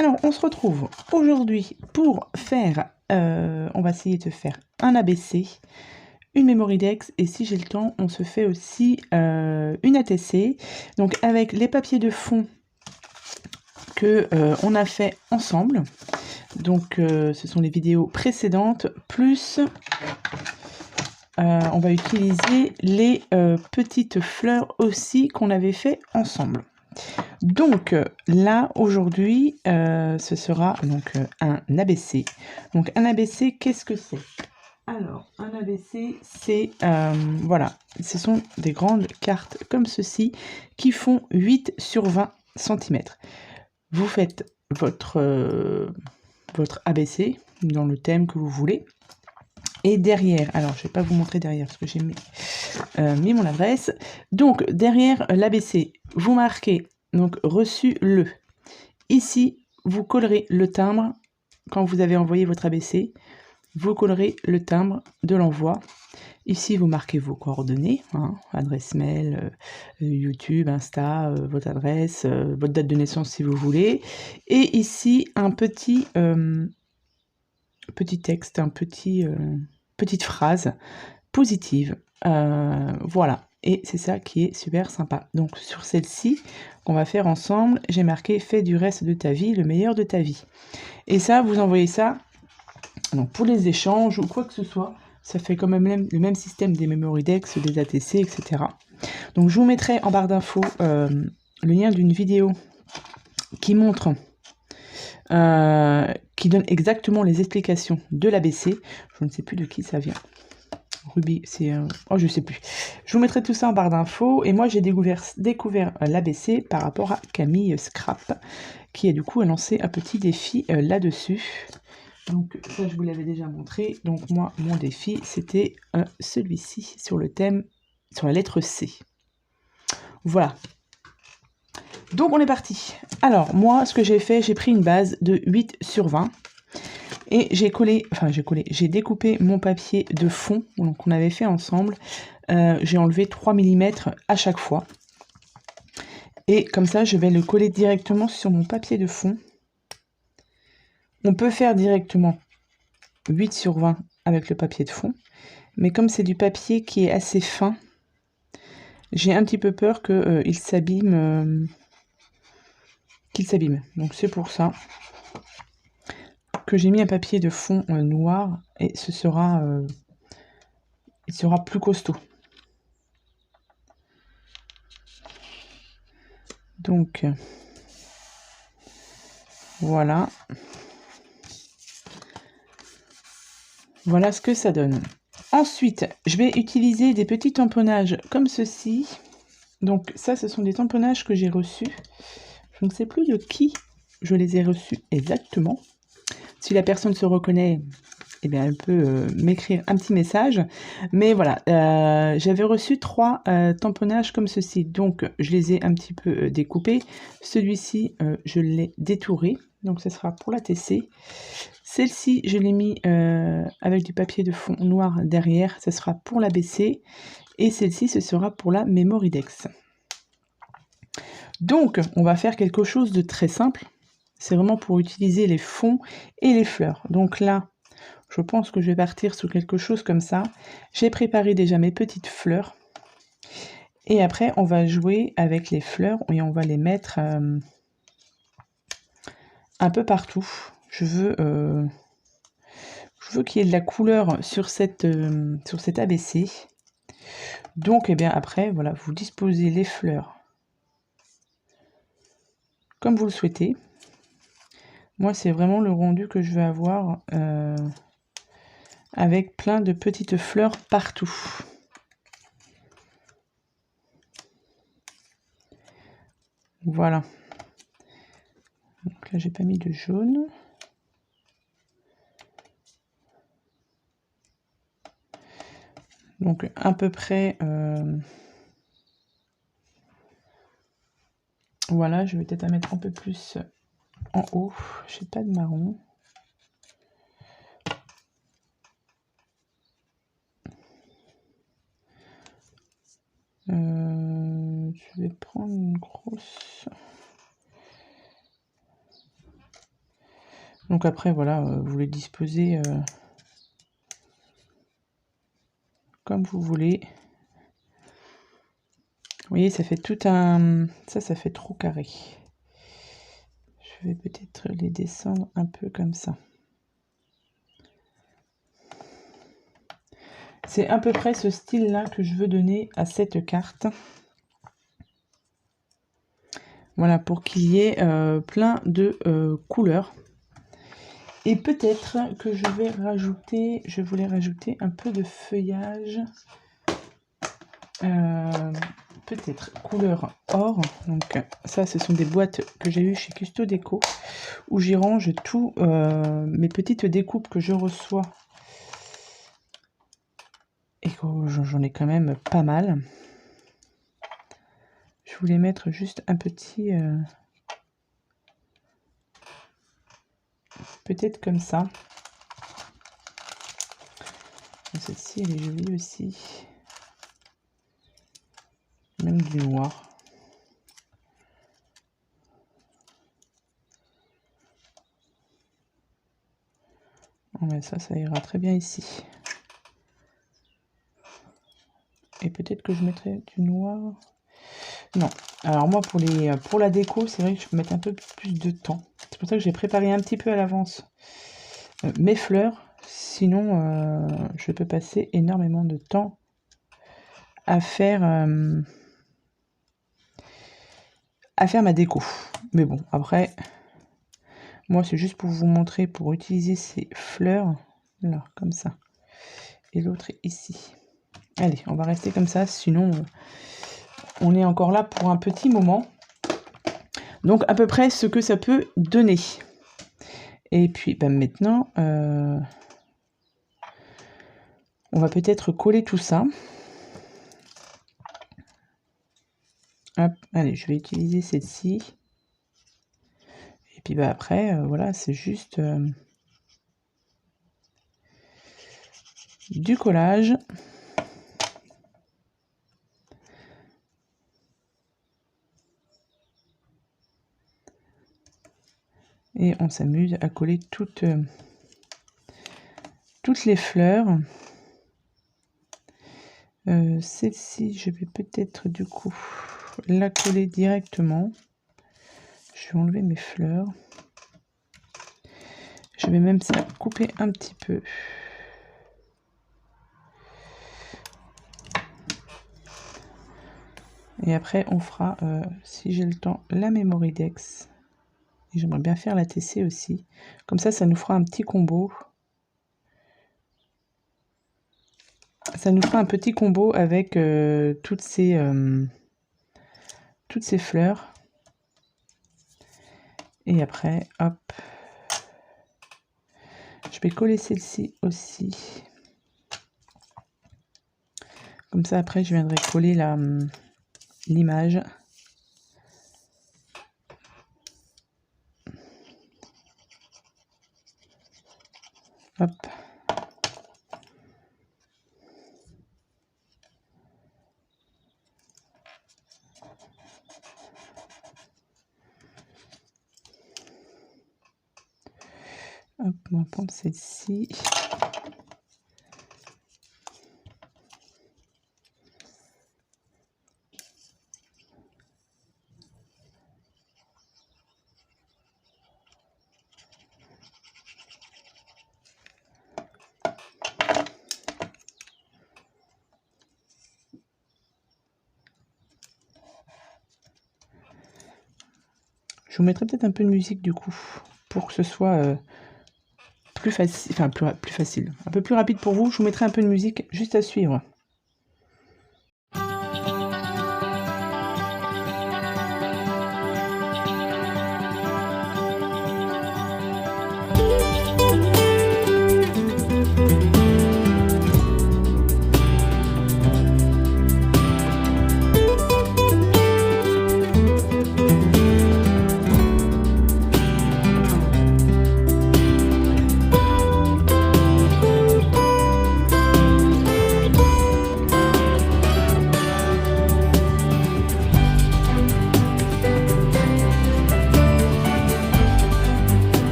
Alors, on se retrouve aujourd'hui pour faire, on va essayer de faire un ABC, une Mémoridex, et si j'ai le temps, on se fait aussi une ATC. Donc, avec les papiers de fond que on a fait ensemble. Donc, ce sont les vidéos précédentes, plus on va utiliser les petites fleurs aussi qu'on avait fait ensemble. Donc là aujourd'hui ce sera donc un ABC. Donc un ABC, qu'est-ce que c'est? Alors un ABC c'est voilà, ce sont des grandes cartes comme ceci qui font 8 sur 20 cm. Vous faites votre ABC dans le thème que vous voulez. Et derrière, alors je vais pas vous montrer derrière parce que j'ai mis mon adresse. Donc derrière l'ABC, vous marquez donc reçu le. Ici, vous collerez le timbre quand vous avez envoyé votre ABC. Vous collerez le timbre de l'envoi. Ici, vous marquez vos coordonnées, hein, adresse mail, YouTube, Insta, votre adresse, votre date de naissance si vous voulez. Et ici, un petit texte, petite phrase positive. Voilà. Et c'est ça qui est super sympa. Donc sur celle-ci qu'on va faire ensemble, j'ai marqué « Fais du reste de ta vie le meilleur de ta vie ». Et ça, vous envoyez ça donc, pour les échanges ou quoi que ce soit. Ça fait quand même le même système des Mémoridex, des ATC, etc. Donc je vous mettrai en barre d'infos le lien d'une vidéo qui montre, qui donne exactement les explications de l'ABC. Je ne sais plus de qui ça vient. Ruby, c'est... oh, je sais plus. Je vous mettrai tout ça en barre d'infos. Et moi, j'ai découvert l'ABC par rapport à Camille Scrap, qui a du coup lancé un petit défi là-dessus. Donc ça, je vous l'avais déjà montré. Donc moi, mon défi, c'était celui-ci, sur le thème, sur la lettre C. Voilà. Donc on est parti. Alors, moi, ce que j'ai fait, j'ai pris une base de 8 sur 20. Et j'ai découpé mon papier de fond, donc qu'on avait fait ensemble. J'ai enlevé 3 mm à chaque fois. Et comme ça, je vais le coller directement sur mon papier de fond. On peut faire directement 8 sur 20 avec le papier de fond. Mais comme c'est du papier qui est assez fin, j'ai un petit peu peur qu'il s'abîme. Donc c'est pour ça que j'ai mis un papier de fond noir et il sera plus costaud. Donc voilà. Voilà ce que ça donne. Ensuite, je vais utiliser des petits tamponnages comme ceci. Donc ça, ce sont des tamponnages que j'ai reçus. Je ne sais plus de qui je les ai reçus exactement. Si la personne se reconnaît, eh bien, elle peut m'écrire un petit message. Mais voilà, j'avais reçu 3 tamponnages comme ceci. Donc, je les ai un petit peu découpés. Celui-ci, je l'ai détouré. Donc, ce sera pour la TC. Celle-ci, je l'ai mis avec du papier de fond noir derrière. Ce sera pour la BC. Et celle-ci, ce sera pour la Mémoridex. Donc, on va faire quelque chose de très simple. C'est vraiment pour utiliser les fonds et les fleurs. Donc là, je pense que je vais partir sur quelque chose comme ça. J'ai préparé déjà mes petites fleurs. Et après, on va jouer avec les fleurs et on va les mettre un peu partout. Je veux qu'il y ait de la couleur sur cet ABC. Donc, eh bien, après, voilà, vous disposez les fleurs comme vous le souhaitez. Moi, c'est vraiment le rendu que je vais avoir avec plein de petites fleurs partout. Voilà. Donc là, j'ai pas mis de jaune. Donc à peu près, voilà, je vais peut-être en mettre un peu plus en haut. J'ai pas de marron. Je vais prendre une grosse. Donc après, voilà, vous les disposez comme vous voulez. Vous voyez, ça fait tout un... Ça fait trop carré. Je vais peut-être les descendre un peu comme ça. C'est à peu près ce style-là que je veux donner à cette carte. Voilà, pour qu'il y ait plein de couleurs. Et peut-être que je voulais rajouter un peu de feuillage. Peut-être couleur or. Donc ça, ce sont des boîtes que j'ai eues chez Custo Déco, où j'y range tous mes petites découpes que je reçois. Et j'en ai quand même pas mal. Je voulais mettre juste un petit... peut-être comme ça. Celle-ci, elle est jolie aussi. Même du noir. Oh, mais ça ira très bien ici. Et peut-être que je mettrai du noir. Non. Alors moi, pour la déco, c'est vrai que je peux mettre un peu plus de temps. C'est pour ça que j'ai préparé un petit peu à l'avance mes fleurs. Sinon, je peux passer énormément de temps à faire ma déco. Mais bon, après, moi, c'est juste pour vous montrer, pour utiliser ces fleurs. Alors, comme ça. Et l'autre ici. Allez, on va rester comme ça, sinon on est encore là pour un petit moment. Donc à peu près ce que ça peut donner. Et puis maintenant, on va peut-être coller tout ça. Hop, allez, je vais utiliser celle-ci. Et puis après, voilà, c'est juste du collage. Et on s'amuse à coller toutes les fleurs. Celle-ci, je vais peut-être du coup la coller directement. Je vais enlever mes fleurs. Je vais même ça couper un petit peu. Et après, on fera, si j'ai le temps, la Mémoridex. Et j'aimerais bien faire la TC aussi. Comme ça, ça nous fera un petit combo. Ça nous fera un petit combo avec toutes ces fleurs. Et après, hop. Je vais coller celle-ci aussi. Comme ça, après, je viendrai coller l'image. Hop. Hop, on va prendre celle-ci. Je vous mettrai peut-être un peu de musique du coup, pour que ce soit plus facile, enfin plus facile, un peu plus rapide pour vous. Je vous mettrai un peu de musique juste à suivre.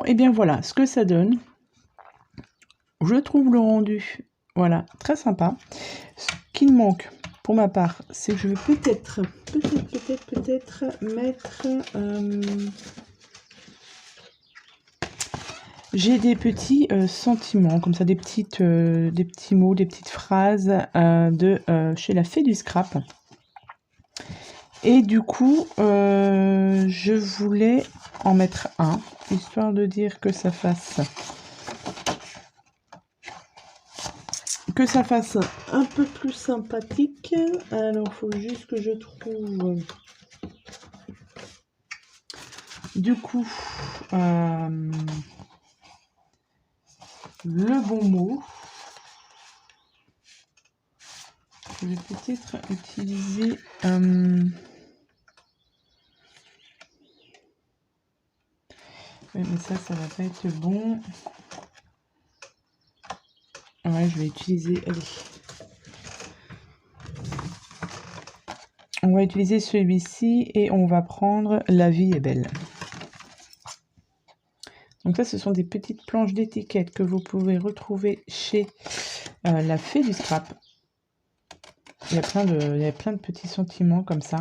Bon, et bien voilà ce que ça donne. Je trouve le rendu, voilà, très sympa. Ce qu'il manque, pour ma part, c'est que je vais peut-être mettre... j'ai des petits sentiments, comme ça, des petits mots, des petites phrases chez la Fée du Scrap. Et du coup, je voulais en mettre un, histoire de dire que ça fasse un peu plus sympathique. Alors, il faut juste que je trouve du coup le bon mot. Je vais peut-être utiliser ouais, mais ça va pas être bon. Ouais, je vais utiliser, allez, on va utiliser celui-ci et on va prendre La vie est belle. Donc ça, ce sont des petites planches d'étiquettes que vous pouvez retrouver chez la Fée du Scrap. Il y a plein de petits sentiments comme ça.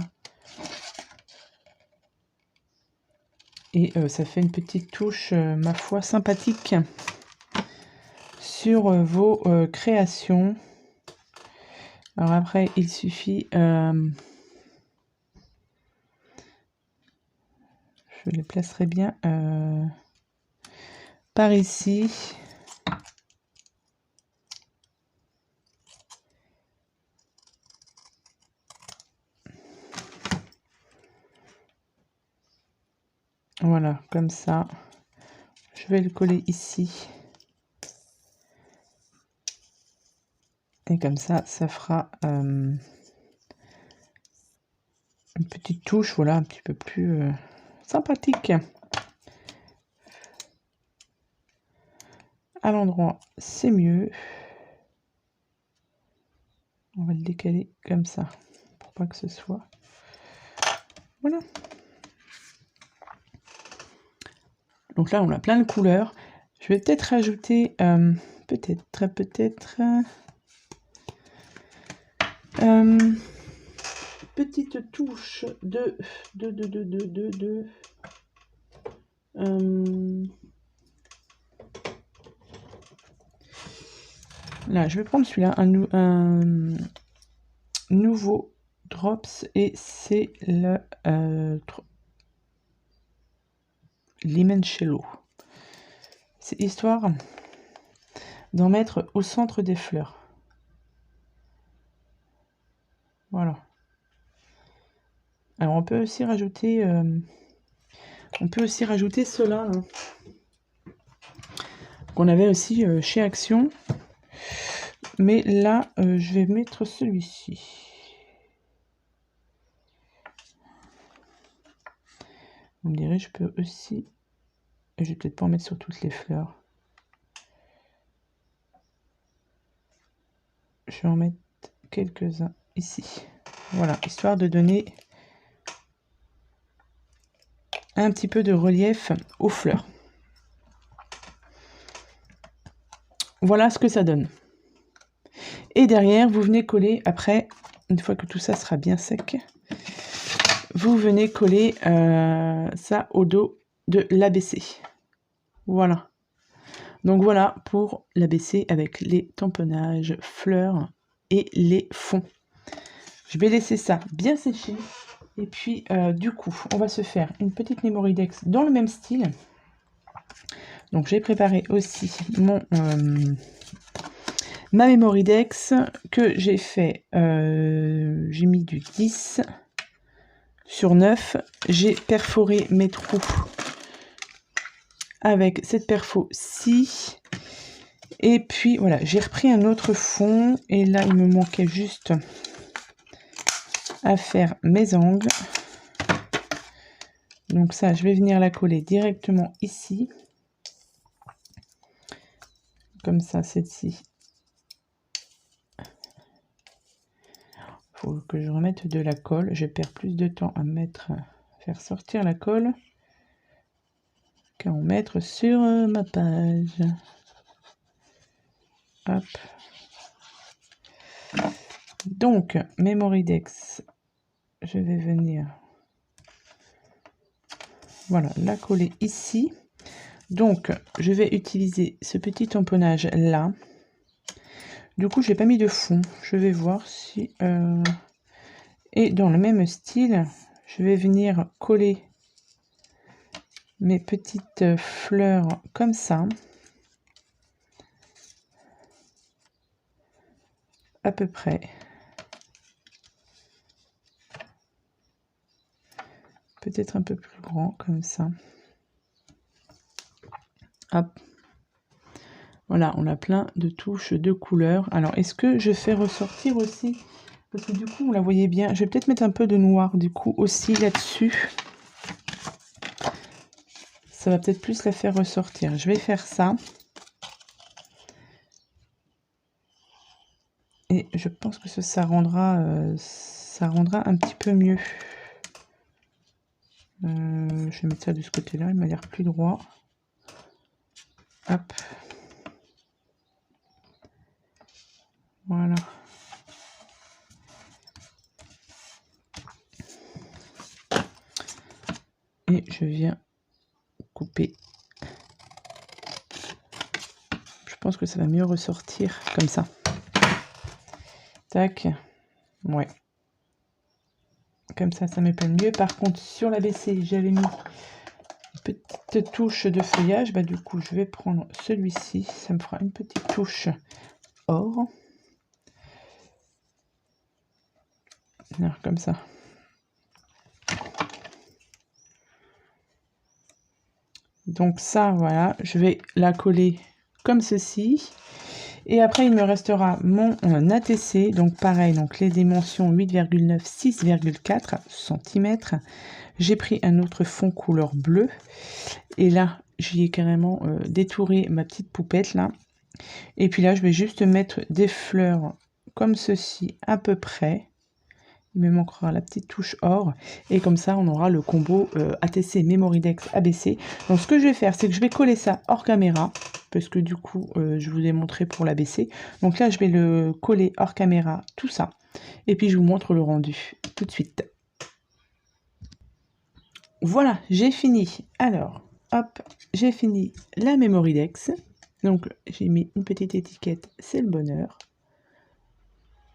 Et ça fait une petite touche, ma foi, sympathique sur vos créations. Alors après, il suffit... je les placerai bien par ici. Voilà, comme ça. Je vais le coller ici. Et comme ça, ça fera une petite touche, voilà, un petit peu plus sympathique. À l'endroit, c'est mieux. On va le décaler comme ça, pour pas que ce soit... Voilà. Donc là, on a plein de couleurs. Je vais peut-être rajouter, petite touche là, je vais prendre celui-là, un nouveau drops, et c'est le limoncello. C'est histoire d'en mettre au centre des fleurs. Voilà. Alors on peut aussi rajouter cela là, qu'on avait aussi chez Action, mais là je vais mettre celui-ci. Vous me direz, je peux aussi, je vais peut-être pas en mettre sur toutes les fleurs. Je vais en mettre quelques-uns ici. Voilà, histoire de donner un petit peu de relief aux fleurs. Voilà ce que ça donne. Et derrière, vous venez coller, après, une fois que tout ça sera bien sec, vous venez coller ça au dos de l'ABC. Voilà. Donc voilà pour l'ABC avec les tamponnages, fleurs et les fonds. Je vais laisser ça bien sécher. Et puis, du coup, on va se faire une petite Mémoridex dans le même style. Donc, j'ai préparé aussi ma Mémoridex que j'ai fait. J'ai mis du 10 sur 9. J'ai perforé mes trous avec cette perfo-ci. Et puis, voilà, j'ai repris un autre fond. Et là, il me manquait juste à faire mes angles. Donc ça, je vais venir la coller directement ici. Comme ça, celle-ci. Il faut que je remette de la colle. Je perds plus de temps à faire sortir la colle qu'à en mettre sur ma page. Hop. Donc, Memorydex, je vais venir, voilà, la coller ici. Donc, je vais utiliser ce petit tamponnage là. Du coup, j'ai pas mis de fond. Je vais voir si... Et dans le même style, je vais venir coller mes petites fleurs comme ça. À peu près. Peut-être un peu plus grand, comme ça. Hop. Voilà, on a plein de touches de couleurs. Alors, est-ce que je fais ressortir aussi? Parce que du coup, on la voyait bien. Je vais peut-être mettre un peu de noir, du coup, aussi là-dessus. Ça va peut-être plus la faire ressortir. Je vais faire ça. Et je pense que ça rendra un petit peu mieux. Je vais mettre ça de ce côté-là, il m'a l'air plus droit. Hop. Voilà. Et je viens couper. Je pense que ça va mieux ressortir comme ça. Tac. Ouais. Comme ça me plaît mieux. Par contre, sur l'ABC, j'avais mis une petite touche de feuillage. Bah, du coup, je vais prendre celui-ci. Ça me fera une petite touche or. Alors, comme ça. Donc ça, voilà. Je vais la coller comme ceci. Et après, il me restera mon ATC. Donc pareil, donc les dimensions 8,9, 6,4 cm. J'ai pris un autre fond couleur bleu. Et là, j'y ai carrément détouré ma petite poupette là. Et puis là, je vais juste mettre des fleurs comme ceci à peu près. Il me manquera la petite touche or. Et comme ça, on aura le combo ATC Memorydex ABC. Donc ce que je vais faire, c'est que je vais coller ça hors caméra. Parce que du coup, je vous ai montré pour l'ABC. Donc là, je vais le coller hors caméra, tout ça. Et puis, je vous montre le rendu tout de suite. Voilà, j'ai fini. Alors, hop, j'ai fini la Memorydex. Donc, j'ai mis une petite étiquette, c'est le bonheur.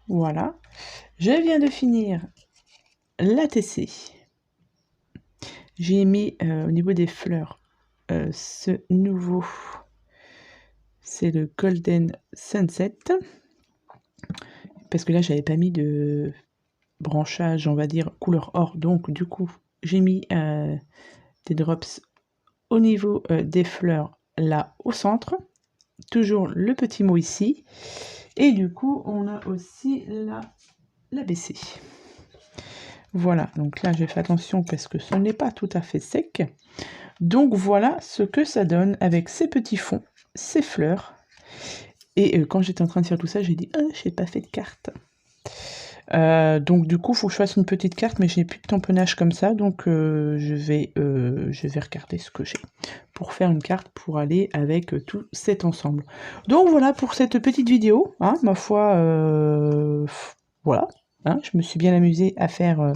Voilà. Je viens de finir l'ATC. J'ai mis au niveau des fleurs ce nouveau, c'est le Golden Sunset. Parce que là, j'avais pas mis de branchage, on va dire, couleur or. Donc, du coup, j'ai mis des drops au niveau des fleurs, là, au centre. Toujours le petit mot ici. Et du coup, on a aussi l'ABC. Voilà, donc là, j'ai fait attention parce que ce n'est pas tout à fait sec. Donc, voilà ce que ça donne avec ces petits fonds, ces fleurs. Et quand j'étais en train de faire tout ça, j'ai dit « j'ai pas fait de carte ». Donc du coup, il faut que je fasse une petite carte, mais je n'ai plus de tamponnage comme ça, donc je vais regarder ce que j'ai pour faire une carte pour aller avec tout cet ensemble. Donc voilà pour cette petite vidéo, hein, ma foi, voilà, hein, je me suis bien amusée à faire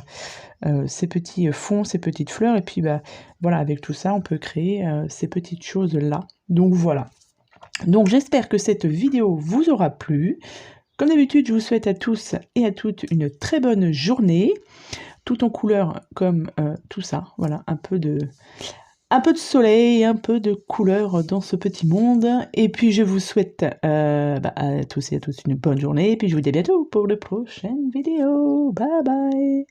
ces petits fonds, ces petites fleurs, et puis bah voilà, avec tout ça, on peut créer ces petites choses là. Donc voilà. Donc j'espère que cette vidéo vous aura plu. Comme d'habitude, je vous souhaite à tous et à toutes une très bonne journée, tout en couleur comme tout ça. Voilà, un peu de soleil, un peu de couleur dans ce petit monde. Et puis je vous souhaite à tous et à toutes une bonne journée. Et puis je vous dis à bientôt pour de prochaines vidéos. Bye bye.